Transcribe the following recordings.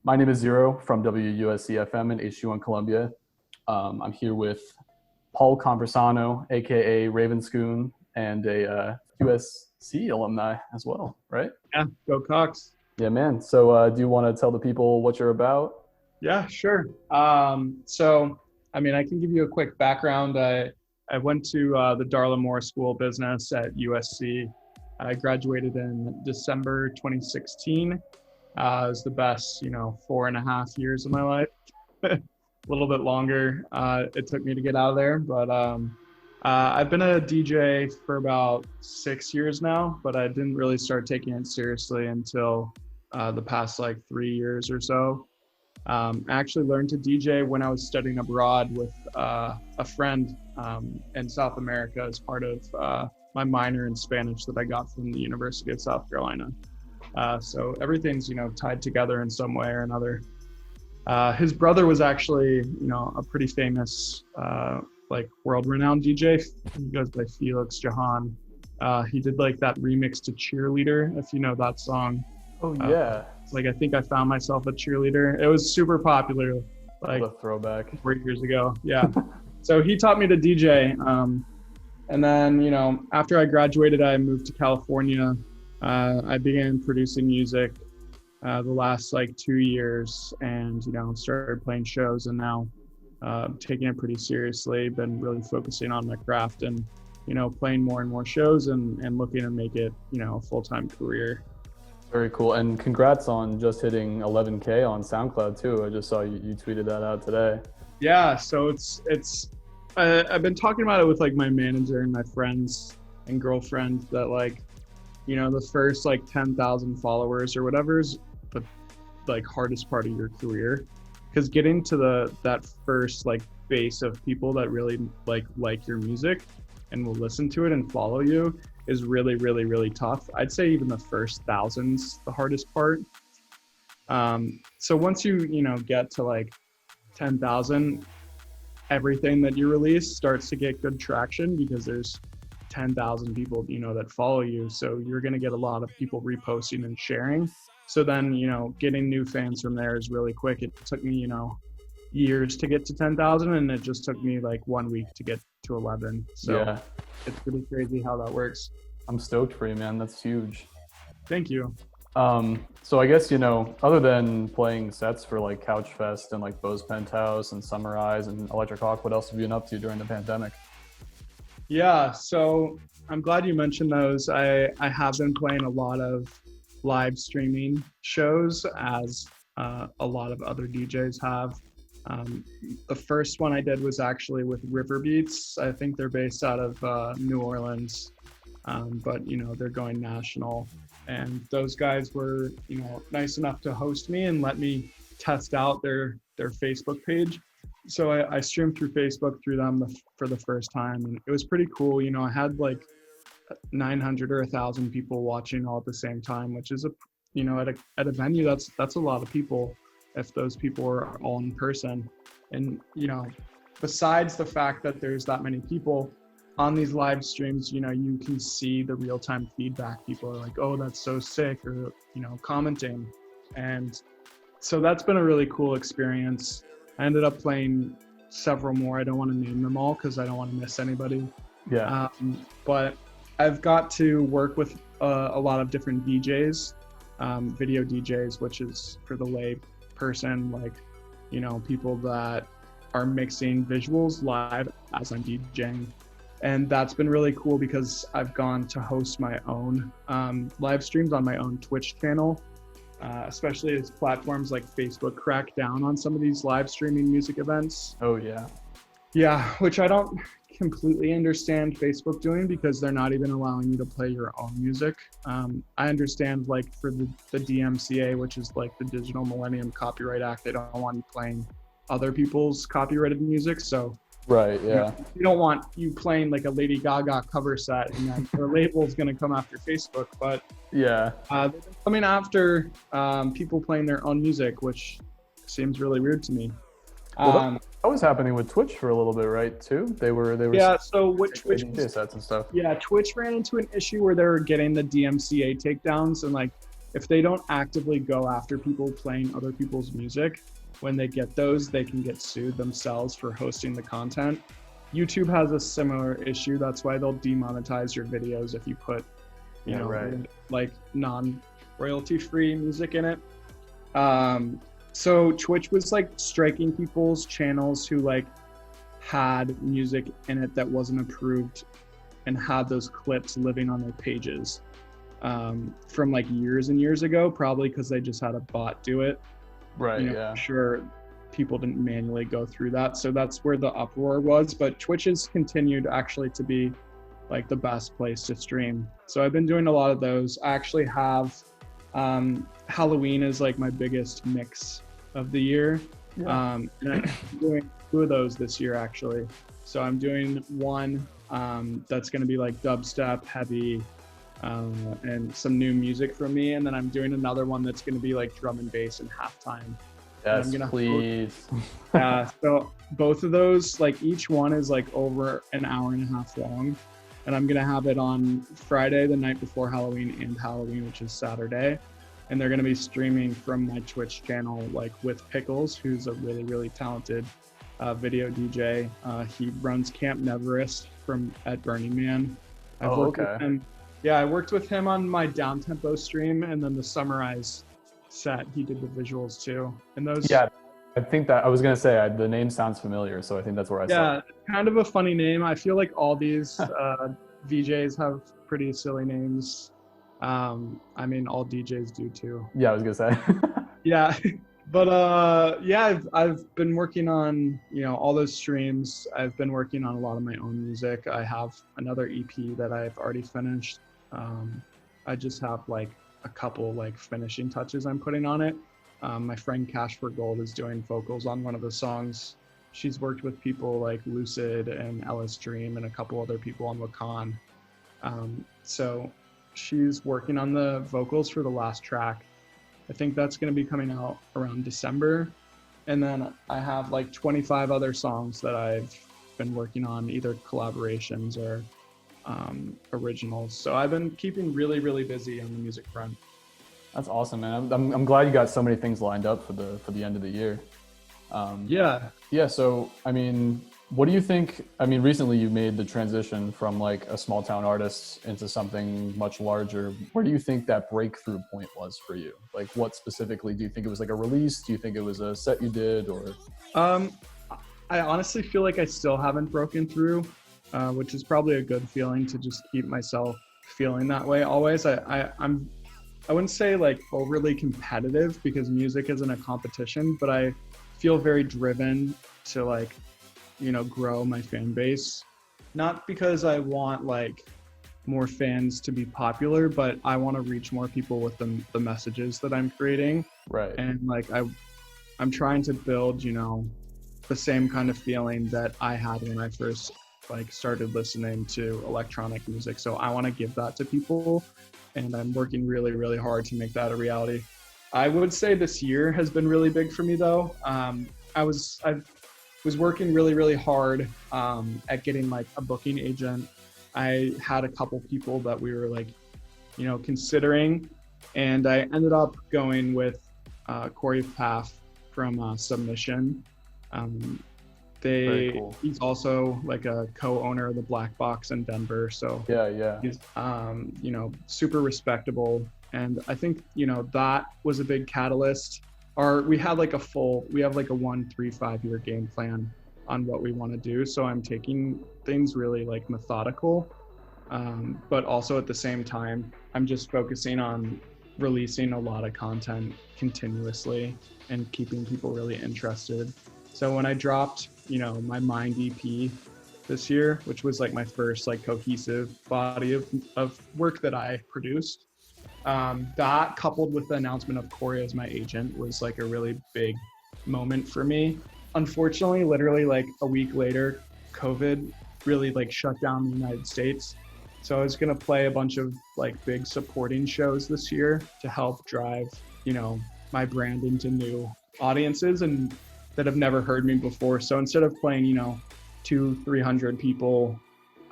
My name is Zero from WUSC-FM in H21 Columbia. I'm here with Paul Conversano, aka Ravenscoon, and a USC alumni as well, right? Yeah, go Cox. Yeah, man. So do you want to tell the people what you're about? Yeah, sure. I can give you a quick background. I went to the Darla Moore School of Business at USC. I graduated in December 2016. It was the best, 4.5 years of my life. A little bit longer it took me to get out of there, but I've been a DJ for about 6 years now, but I didn't really start taking it seriously until the past 3 years or so. I actually learned to DJ when I was studying abroad with a friend in South America as part of my minor in Spanish that I got from the University of South Carolina. So everything's, tied together in some way or another. His brother was actually, a pretty famous, world-renowned DJ. He goes by Felix Jahan. He did that remix to Cheerleader, if you know that song. Oh yeah. I think I found myself a cheerleader. It was super popular, What a throwback. 4 years ago. Yeah. So he taught me to DJ. And then, after I graduated, I moved to California. I began producing music the last 2 years and, started playing shows, and now taking it pretty seriously, been really focusing on my craft and, playing more and more shows and looking to make it, a full-time career. Very cool. And congrats on just hitting 11K on SoundCloud too. I just saw you tweeted that out today. Yeah. So I've been talking about it with my manager and my friends and girlfriend that the first 10,000 followers or whatever is the hardest part of your career, because getting to that first base of people that really like your music and will listen to it and follow you is really, really, really tough. I'd say even the first thousands, the hardest part. So once you get to 10,000, everything that you release starts to get good traction because there's 10,000 people, that follow you. So you're going to get a lot of people reposting and sharing. So then, getting new fans from there is really quick. It took me, years to get to 10,000, and it just took me 1 week to get to 11. So yeah. It's pretty crazy how that works. I'm stoked for you, man. That's huge. Thank you. So I guess, other than playing sets for Couchfest and Bose Penthouse and Summarize and Electric Hawk, what else have you been up to during the pandemic? Yeah, so I'm glad you mentioned those. I have been playing a lot of live streaming shows, as a lot of other DJs have. The first one I did was actually with River Beats. I think they're based out of New Orleans, but they're going national. And those guys were, nice enough to host me and let me test out their Facebook page. So I streamed through Facebook through them for the first time, and it was pretty cool. I had 900 or 1,000 people watching all at the same time, which is at a venue that's a lot of people if those people are all in person. And besides the fact that there's that many people on these live streams, you can see the real-time feedback. People are like, oh, that's so sick, or commenting. And so that's been a really cool experience. I ended up playing several more. I don't want to name them all because I don't want to miss anybody. Yeah. But I've got to work with a lot of different DJs, video DJs, which is for the lay person, people that are mixing visuals live as I'm DJing. And that's been really cool because I've gone to host my own live streams on my own Twitch channel, especially as platforms like Facebook crack down on some of these live streaming music events. Oh yeah. Yeah, which I don't completely understand Facebook doing, because they're not even allowing you to play your own music. I understand for the DMCA, which is the Digital Millennium Copyright Act, they don't want you playing other people's copyrighted music. So right, yeah. You don't want you playing a Lady Gaga cover set, and then their label's going to come after Facebook. But yeah, they've been coming after people playing their own music, which seems really weird to me. Well, that was happening with Twitch for a little bit, right? Too. They were. Yeah. So what Twitch sets and stuff. Yeah, Twitch ran into an issue where they were getting the DMCA takedowns, and if they don't actively go after people playing other people's music, when they get those, they can get sued themselves for hosting the content. YouTube has a similar issue. That's why they'll demonetize your videos if you put, you know, right. like non-royalty free music in it. So Twitch was like striking people's channels who like had music in it that wasn't approved and had those clips living on their pages from like years and years ago, probably because they just had a bot do it. Right. You know, Yeah. sure, people didn't manually go through that. So that's where the uproar was. But Twitch has continued actually to be like the best place to stream. So I've been doing a lot of those. I actually have Halloween is like my biggest mix of the year. Yeah. And I'm doing 2 of those this year actually. So I'm doing one that's going to be like dubstep heavy and some new music from me, and then I'm doing another one that's going to be like drum and bass and halftime. Yes, I'm gonna please. so both of those, like each one is like over an hour and a half long, and I'm gonna have it on Friday, the night before Halloween, and Halloween, which is Saturday. And they're gonna be streaming from my Twitch channel, like with Pickles, who's a really, really talented video DJ. He runs Camp Neverest at Burning Man. I've worked with him. Yeah, I worked with him on my downtempo stream, and then the Summarize set, he did the visuals too. And those, Yeah, I think that I was gonna say the name sounds familiar, so I think that's where I saw yeah, it. kind of a funny name. I feel like all these VJs have pretty silly names. I mean, all DJs do too. Yeah, I was gonna say. Yeah, but yeah, I've been working on, you know, all those streams. I've been working on a lot of my own music. I have another EP that I've already finished. I just have like a couple like finishing touches I'm putting on it. My friend Cash for Gold is doing vocals on one of the songs. She's worked with people like Lucid and Ellis Dream and a couple other people on Wakan. So she's working on the vocals for the last track. I think that's going to be coming out around December. And then I have like 25 other songs that I've been working on, either collaborations or originals. So I've been keeping really, really busy on the music front. That's awesome, man. I'm glad you got so many things lined up for the end of the year. Yeah. So I mean, what do you think? I mean, recently you made the transition from like a small town artist into something much larger. Where do you think that breakthrough point was for you? Like, what specifically? Do you think it was like a release? Do you think it was a set you did, or? I honestly feel like I still haven't broken through, which is probably a good feeling to just keep myself feeling that way always. I wouldn't say like overly competitive because music isn't a competition, but I feel very driven to like, you know, grow my fan base. Not because I want like more fans to be popular, but I want to reach more people with the messages that I'm creating. Right. And like I'm trying to build, you know, the same kind of feeling that I had when I first like started listening to electronic music. So I want to give that to people, and I'm working really, really hard to make that a reality. I would say this year has been really big for me though. I was working really, really hard at getting like a booking agent. I had a couple people that we were like, you know, considering, and I ended up going with Corey Paff from Submission. Very cool. He's also like a co-owner of the Black Box in Denver. So Yeah. he's, you know, super respectable. And I think, you know, that was a big catalyst. We have like a 1-3-5 year game plan on what we want to do. So I'm taking things really like methodical, but also at the same time, I'm just focusing on releasing a lot of content continuously and keeping people really interested. So when I dropped, you know, my Mind EP this year, which was like my first like cohesive body of work that I produced, that coupled with the announcement of Corey as my agent was like a really big moment for me. Unfortunately, literally like a week later, COVID really like shut down the United States. So I was gonna play a bunch of like big supporting shows this year to help drive, you know, my brand into new audiences and that have never heard me before. So instead of playing, you know, 200-300 people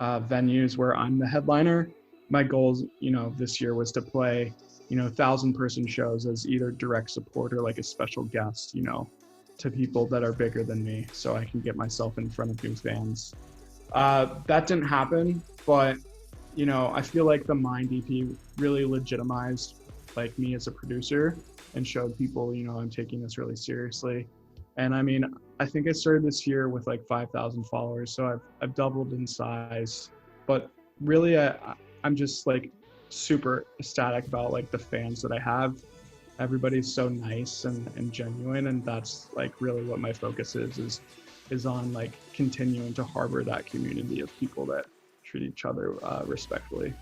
venues where I'm the headliner, my goals, you know, this year was to play 1,000-person shows as either direct support or like a special guest, to people that are bigger than me, so I can get myself in front of new fans. That didn't happen, but I feel like the Mind EP really legitimized like me as a producer and showed people, I'm taking this really seriously. And I mean, I think I started this year with like 5,000 followers, so I've doubled in size. But really, I'm just like super ecstatic about like the fans that I have. Everybody's so nice and genuine, and that's like really what my focus is on, like continuing to harbor that community of people that treat each other respectfully.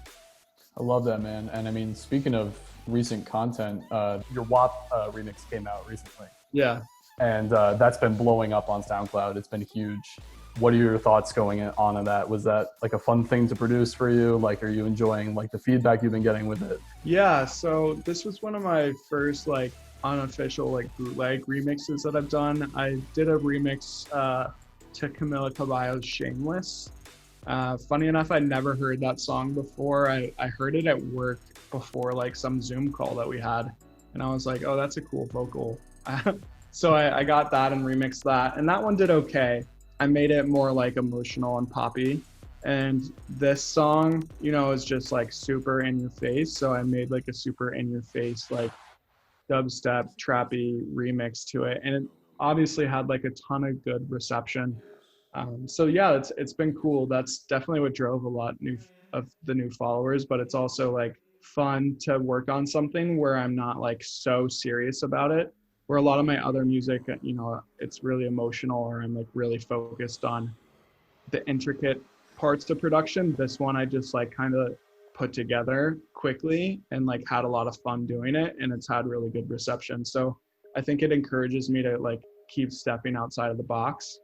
I love that, man. And I mean, speaking of recent content, your WAP remix came out recently. Yeah. And that's been blowing up on SoundCloud. It's been huge. What are your thoughts going on in that? Was that like a fun thing to produce for you? Like, are you enjoying like the feedback you've been getting with it? Yeah, so this was one of my first like unofficial like bootleg remixes that I've done. I did a remix to Camila Cabello's Shameless. Funny enough, I'd never heard that song before. I heard it at work before like some Zoom call that we had, and I was like, oh, that's a cool vocal. So I got that and remixed that, and that one did okay. I made it more like emotional and poppy. And this song, is just like super in your face. So I made like a super in your face, like dubstep, trappy remix to it. And it obviously had like a ton of good reception. So yeah, it's been cool. That's definitely what drove a lot of the new followers, but it's also like fun to work on something where I'm not like so serious about it. Where a lot of my other music, it's really emotional, or I'm like really focused on the intricate parts to production. This one I just like kind of put together quickly and like had a lot of fun doing it, and it's had really good reception. So I think it encourages me to like keep stepping outside of the box,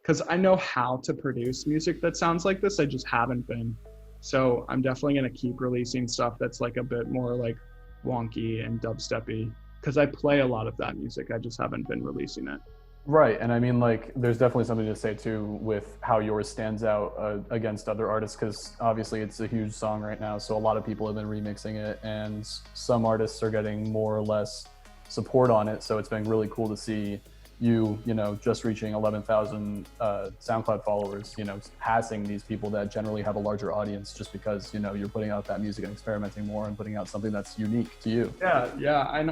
because I know how to produce music that sounds like this. I just haven't been. So I'm definitely going to keep releasing stuff that's like a bit more like wonky and dubsteppy, because I play a lot of that music. I just haven't been releasing it. Right. And I mean, like, there's definitely something to say too with how yours stands out against other artists, because obviously it's a huge song right now. So a lot of people have been remixing it, and some artists are getting more or less support on it. So it's been really cool to see you, just reaching 11,000 SoundCloud followers, passing these people that generally have a larger audience, just because, you're putting out that music and experimenting more and putting out something that's unique to you. Yeah. And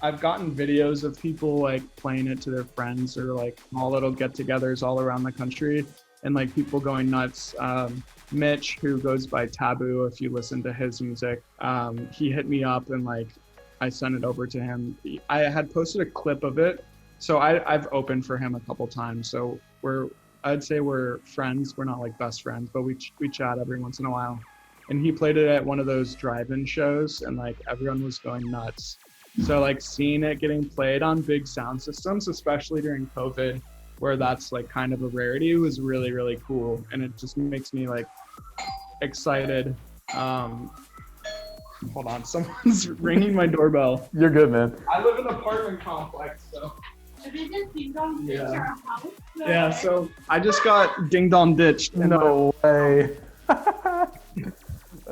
I've gotten videos of people like playing it to their friends, or like small little get-togethers all around the country, and like people going nuts. Mitch, who goes by Taboo, if you listen to his music, he hit me up and like I sent it over to him. I had posted a clip of it. So I've opened for him a couple times. So I'd say we're friends. We're not like best friends, but we chat every once in a while. And he played it at one of those drive-in shows, and like everyone was going nuts. So like seeing it getting played on big sound systems, especially during COVID, where that's like kind of a rarity, was really, really cool. And it just makes me like excited. Hold on, someone's ringing my doorbell. You're good, man. I live in an apartment complex, so. Yeah, so I just got ding dong ditched. No way.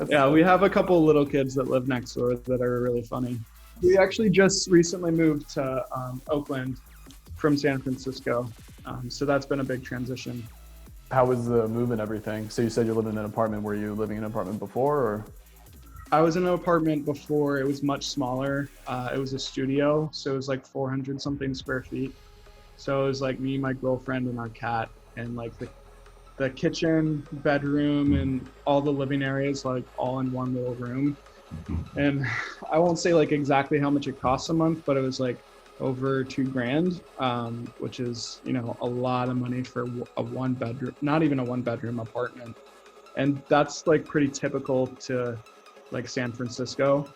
Yeah, we have a couple little kids that live next door that are really funny. We actually just recently moved to Oakland from San Francisco. So that's been a big transition. How was the move and everything? So you said you lived in an apartment. Were you living in an apartment before, or? I was in an apartment before. It was much smaller. It was a studio, so it was like 400 something square feet. So it was like me, my girlfriend, and our cat, and like the kitchen, bedroom, and all the living areas, like all in one little room. And I won't say like exactly how much it costs a month, but it was like over $2,000, which is, a lot of money for a one bedroom, not even a one bedroom apartment. And that's like pretty typical to like San Francisco.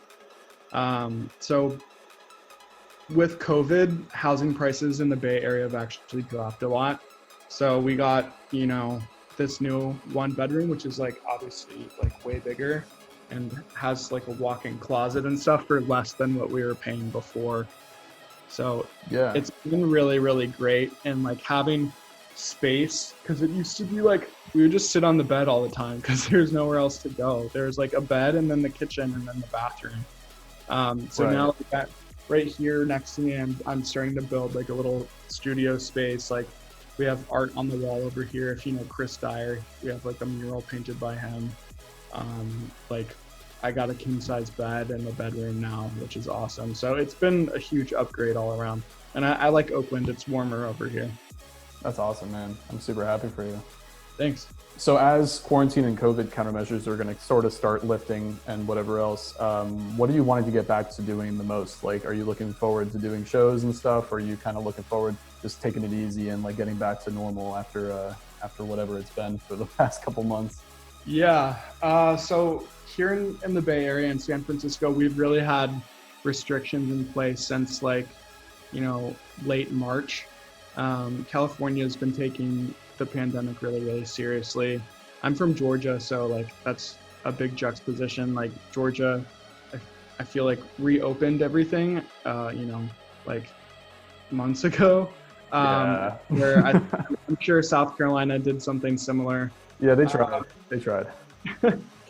So with COVID, housing prices in the Bay Area have actually dropped a lot. So we got, this new one bedroom, which is like obviously like way bigger and has like a walk-in closet and stuff for less than what we were paying before. So yeah, it's been really, really great. And like having space, because it used to be like we would just sit on the bed all the time because there's nowhere else to go. There's like a bed and then the kitchen and then the bathroom. So now like that right here next to me, I'm starting to build like a little studio space. Like we have art on the wall over here. If you know Chris Dyer, we have like a mural painted by him. Like I got a king size bed in the bedroom now, which is awesome. So it's been a huge upgrade all around. And I like Oakland. It's warmer over here. That's awesome, man. I'm super happy for you. Thanks. So as quarantine and COVID countermeasures are going to sort of start lifting and whatever else, what are you wanting to get back to doing the most? Like, are you looking forward to doing shows and stuff? Or are you kind of looking forward just taking it easy and like getting back to normal after whatever it's been for the past couple months? Yeah. So here in the Bay Area in San Francisco, we've really had restrictions in place since like, late March. California has been taking the pandemic really, really seriously. I'm from Georgia, so like that's a big juxtaposition. Like Georgia, I feel like reopened everything, like months ago. Where I'm sure South Carolina did something similar. Yeah, they tried. They tried.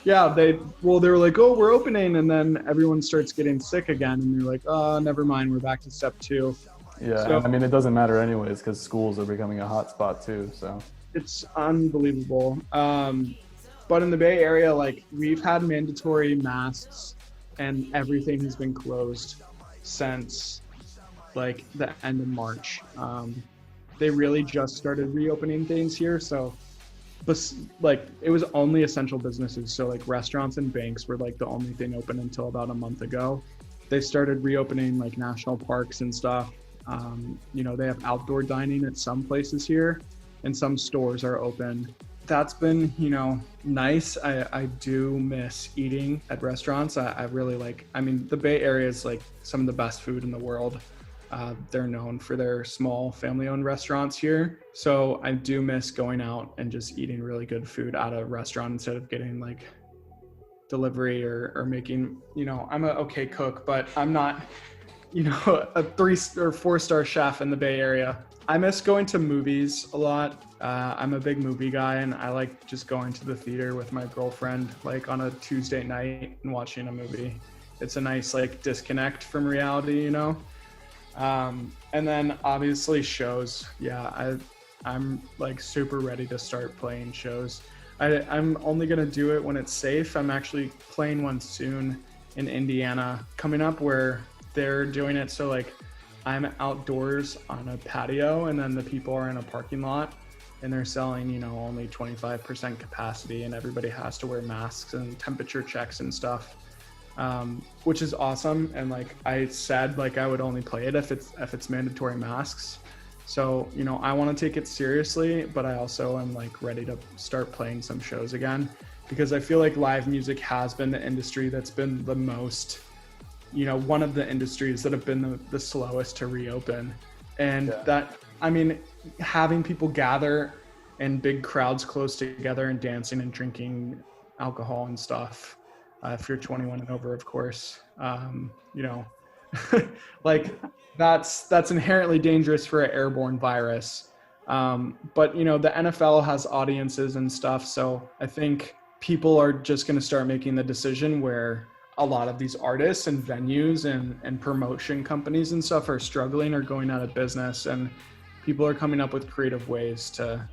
Yeah, they were like, oh, we're opening, and then everyone starts getting sick again, and they're like, oh, never mind, we're back to step 2. Yeah, so, I mean, it doesn't matter anyways because schools are becoming a hot spot too. So it's unbelievable. But in the Bay Area, like we've had mandatory masks, and everything has been closed since like the end of March. They really just started reopening things here, so. But like it was only essential businesses, so like restaurants and banks were like the only thing open until about a month ago. They started reopening like national parks and stuff. They have outdoor dining at some places here, and some stores are open. That's been nice. I do miss eating at restaurants. I really like. I mean, the Bay Area is like some of the best food in the world. They're known for their small family-owned restaurants here. So I do miss going out and just eating really good food at a restaurant instead of getting like delivery or making, I'm a okay cook, but I'm not, a 3 or 4-star chef in the Bay Area. I miss going to movies a lot. I'm a big movie guy, and I like just going to the theater with my girlfriend, like on a Tuesday night and watching a movie. It's a nice like disconnect from reality, And then obviously shows. Yeah, I'm like super ready to start playing shows. I'm only gonna do it when it's safe. I'm actually playing one soon in Indiana coming up where they're doing it. So like I'm outdoors on a patio, and then the people are in a parking lot, and they're selling, only 25% capacity, and everybody has to wear masks and temperature checks and stuff. Which is awesome. And like I said, like I would only play it if it's mandatory masks. So, I want to take it seriously, but I also am like ready to start playing some shows again, because I feel like live music has been the industry that's been the most, one of the industries that have been the slowest to reopen. And that, I mean, having people gather in big crowds close together and dancing and drinking alcohol and stuff. If you're 21 and over, of course, like that's inherently dangerous for an airborne virus. But the NFL has audiences and stuff. So I think people are just going to start making the decision where a lot of these artists and venues and promotion companies and stuff are struggling or going out of business. And people are coming up with creative ways to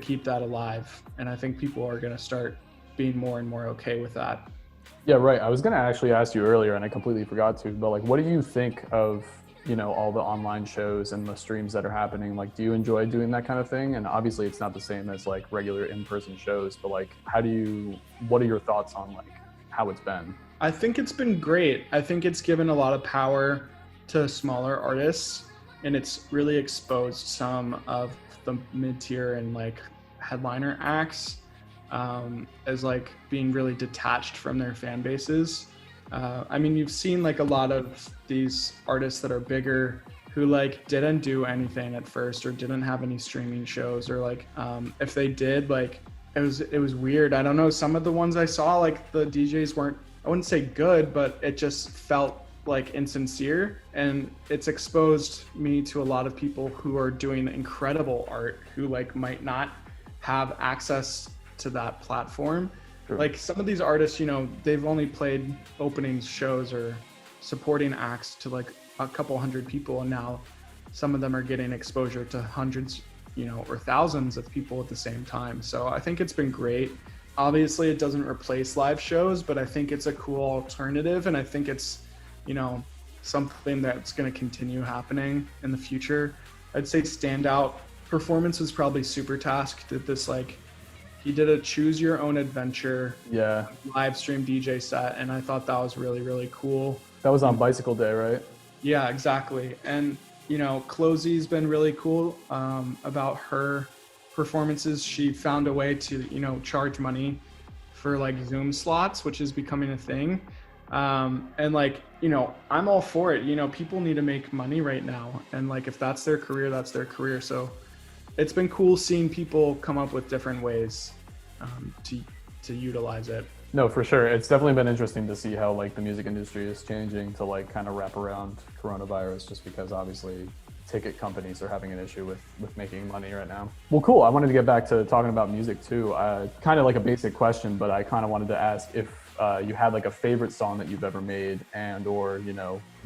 keep that alive. And I think people are going to start being more and more okay with that. Yeah, right. I was going to actually ask you earlier, and I completely forgot to, but like, what do you think of, all the online shows and the streams that are happening? Like, do you enjoy doing that kind of thing? And obviously it's not the same as like regular in-person shows, but like, what are your thoughts on like how it's been? I think it's been great. I think it's given a lot of power to smaller artists, and it's really exposed some of the mid-tier and like headliner acts as like being really detached from their fan bases. I mean, you've seen like a lot of these artists that are bigger who like didn't do anything at first or didn't have any streaming shows, or like if they did, like it was weird. I don't know, some of the ones I saw, like the DJs weren't, I wouldn't say good, but it just felt like insincere, and it's exposed me to a lot of people who are doing incredible art who like might not have access to that platform. Sure. Like some of these artists, they've only played opening shows or supporting acts to like a couple hundred people, and now some of them are getting exposure to hundreds, or thousands of people at the same time. So I think it's been great. Obviously it doesn't replace live shows, but I think it's a cool alternative, and I think it's, something that's going to continue happening in the future. I'd say standout performance was probably Supertask. Did this he did a choose your own adventure live stream DJ set, and I thought that was really, really cool. That was on Bicycle Day, right? Yeah, exactly. And Clozy's been really cool about her performances. She found a way to charge money for Zoom slots, which is becoming a thing. And I'm all for it. People need to make money right now, and if that's their career, that's their career. So it's been cool seeing people come up with different ways to utilize it. No, for sure. It's definitely been interesting to see how the music industry is changing to kind of wrap around coronavirus, just because obviously ticket companies are having an issue with making money right now. Well, cool. I wanted to get back to talking about music too. Kind of a basic question, but I kind of wanted to ask if you had a favorite song that you've ever made, and or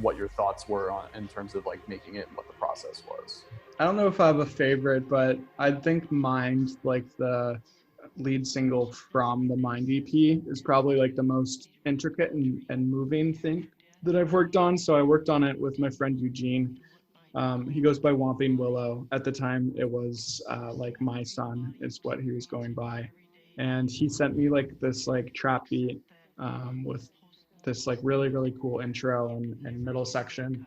what your thoughts were on in terms of making it and what the process was. I don't know if I have a favorite, but I think Mind, the lead single from the Mind EP, is probably the most intricate and moving thing that I've worked on. So I worked on it with my friend Eugene. He goes by Whomping Willow. At the time it was My Son is what he was going by. And he sent me this trap beat with this really, really cool intro and middle section.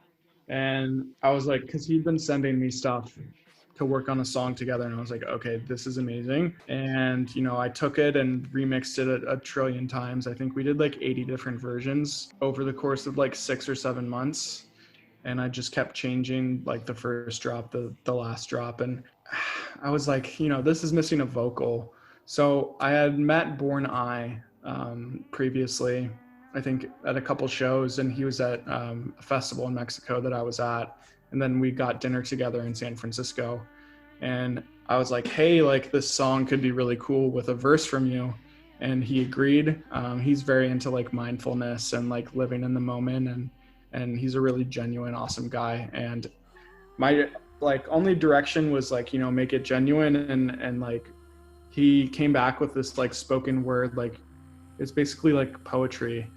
And I was cause he'd been sending me stuff to work on a song together, and I was okay, this is amazing. And I took it and remixed it a trillion times. I think we did 80 different versions over the course of 6 or 7 months, and I just kept changing the first drop, the last drop, and I was this is missing a vocal. So I had met Born Eye previously, I think at a couple shows, and he was at a festival in Mexico that I was at. And then we got dinner together in San Francisco, and I was hey, this song could be really cool with a verse from you. And he agreed. He's very into mindfulness and living in the moment, and he's a really genuine, awesome guy. And my only direction was make it genuine, and he came back with this spoken word, it's basically poetry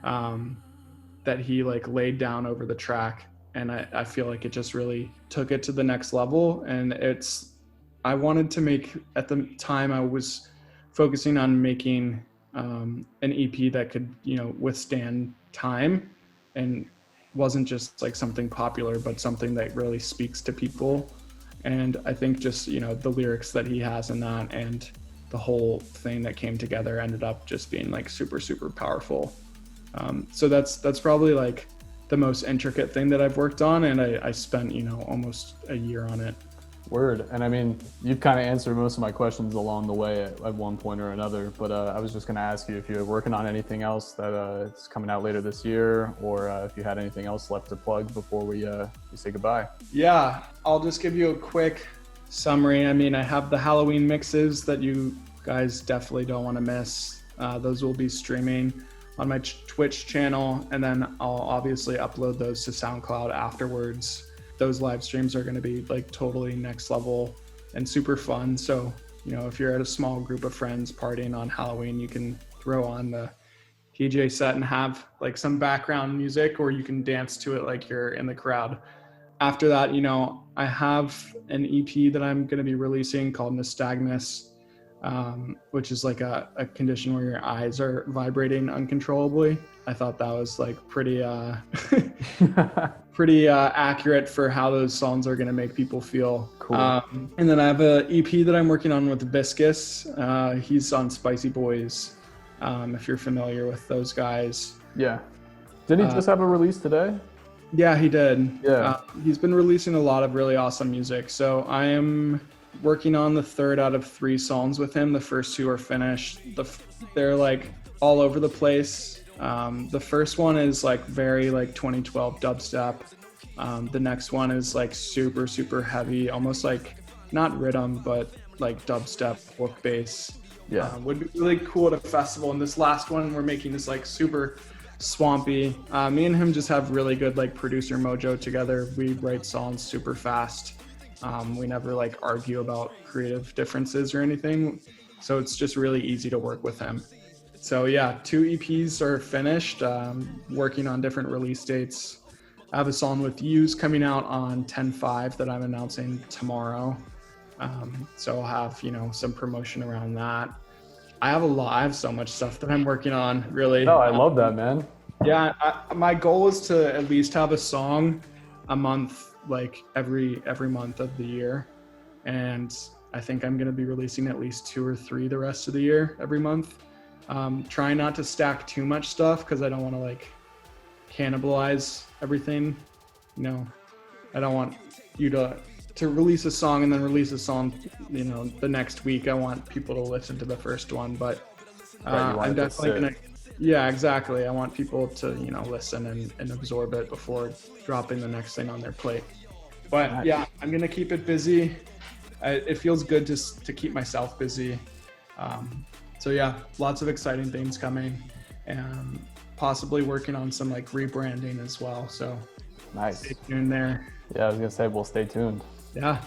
that he laid down over the track. And I feel it just really took it to the next level. And I wanted to make, at the time I was focusing on making an EP that could, withstand time, and wasn't just something popular, but something that really speaks to people. And I think just, the lyrics that he has in that and the whole thing that came together ended up just being super, super powerful. So that's probably the most intricate thing that I've worked on, and I spent almost a year on it. Word. And I mean, you've kind of answered most of my questions along the way at one point or another, but I was just going to ask you if you're working on anything else that is coming out later this year, or if you had anything else left to plug before we say goodbye. Yeah, I'll just give you a quick summary. I mean, I have the Halloween mixes that you guys definitely don't want to miss. Those will be streaming on my Twitch channel, and then I'll obviously upload those to SoundCloud afterwards. Those live streams are going to be totally next level and super fun. So, if you're at a small group of friends partying on Halloween, you can throw on the DJ set and have some background music, or you can dance to it you're in the crowd. After that, I have an EP that I'm going to be releasing called Nystagmus, which is a condition where your eyes are vibrating uncontrollably. I thought that was pretty pretty accurate for how those songs are going to make people feel. Cool. And then I have a EP that I'm working on with Viscous. He's on Spicy Boys, if you're familiar with those guys. Yeah. Didn't he just have a release today? Yeah, he did. Yeah. He's been releasing a lot of really awesome music. So I am working on the third out of 3 songs with him. The first 2 are finished. They're all over the place. The first one is very 2012 dubstep. The next one is super, super heavy, almost not rhythm, but dubstep hook bass. Yeah. Would be really cool at a festival. And this last one, we're making this super swampy. Me and him just have really good like producer mojo together. We write songs super fast. We never like argue about creative differences or anything. So it's just really easy to work with him. So yeah, 2 EPs are finished, working on different release dates. I have a song with WUSC coming out on 10/5 that I'm announcing tomorrow. So I'll have, some promotion around that. I have so much stuff that I'm working on, really. No, I love that, man. Yeah, my goal is to at least have a song a month, like every month of the year. And I think I'm going to be releasing at least 2 or 3 the rest of the year, every month. Trying not to stack too much stuff because I don't want to like cannibalize everything. I don't want you to release a song and then release a song, the next week. I want people to listen to the first one, but I'm definitely going to, yeah, exactly. I want people to, listen and absorb it before dropping the next thing on their plate. But yeah, I'm going to keep it busy. It feels good to keep myself busy. So yeah, lots of exciting things coming, and possibly working on some like rebranding as well. So nice. Stay tuned there. Yeah, I was gonna say, we'll stay tuned. Yeah.